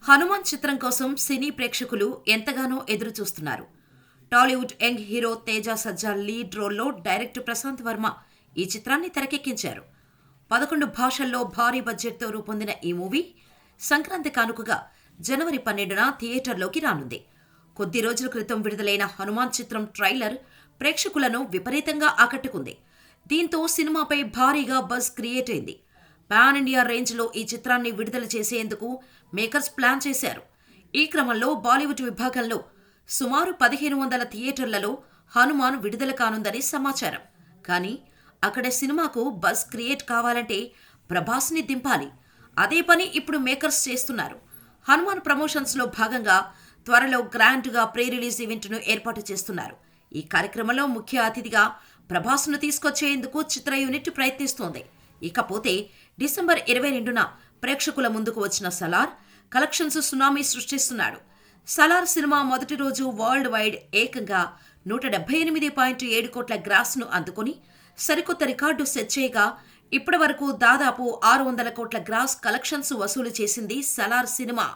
హనుమాన్ చిత్రం కోసం సినీ ప్రేక్షకులు ఎంతగానో ఎదురుచూస్తున్నారు. టాలీవుడ్ యంగ్ హీరో తేజ సజ్జా లీడ్ రోల్లో డైరెక్టర్ ప్రశాంత్ వర్మ ఈ చిత్రాన్ని తెరకెక్కించారు. 11 భాషల్లో భారీ బడ్జెట్తో రూపొందిన ఈ మూవీ సంక్రాంతి కానుకగా జనవరి 12న థియేటర్లోకి రానుంది. కొద్ది రోజుల క్రితం విడుదలైన హనుమాన్ చిత్రం ట్రైలర్ ప్రేక్షకులను విపరీతంగా ఆకట్టుకుంది. దీంతో సినిమాపై భారీగా బజ్ క్రియేట్ అయింది. పాన్ ఇండియా రేంజ్లో ఈ చిత్రాన్ని విడుదల చేసేందుకు మేకర్స్ ప్లాన్ చేశారు. ఈ క్రమంలో బాలీవుడ్ విభాగంలో సుమారు 1500 థియేటర్లలో హనుమాన్ విడుదల కానుందని సమాచారం. కానీ అక్కడ సినిమాకు బజ్ క్రియేట్ కావాలంటే ప్రభాస్ని దింపాలి. అదే పని ఇప్పుడు మేకర్స్ చేస్తున్నారు. హనుమాన్ ప్రమోషన్స్లో భాగంగా త్వరలో గ్రాండ్గా ప్రీ రిలీజ్ ఈవెంట్ను ఏర్పాటు చేస్తున్నారు. ఈ కార్యక్రమంలో ముఖ్య అతిథిగా ప్రభాస్ను తీసుకొచ్చేందుకు చిత్ర యూనిట్ ప్రయత్నిస్తోంది. ఇకపోతే డిసెంబర్ 22న ప్రేక్షకుల ముందుకు వచ్చిన సలార్ కలెక్షన్స్ సునామీ సృష్టిస్తున్నాడు. సలార్ సినిమా మొదటి రోజు వరల్డ్ వైడ్ ఏకంగా 178.7 కోట్ల గ్రాస్ను అందుకుని సరికొత్త రికార్డు సెట్ చేయగా ఇప్పటి వరకు దాదాపు 600 కోట్ల గ్రాస్ కలెక్షన్స్ వసూలు చేసింది సలార్ సినిమా.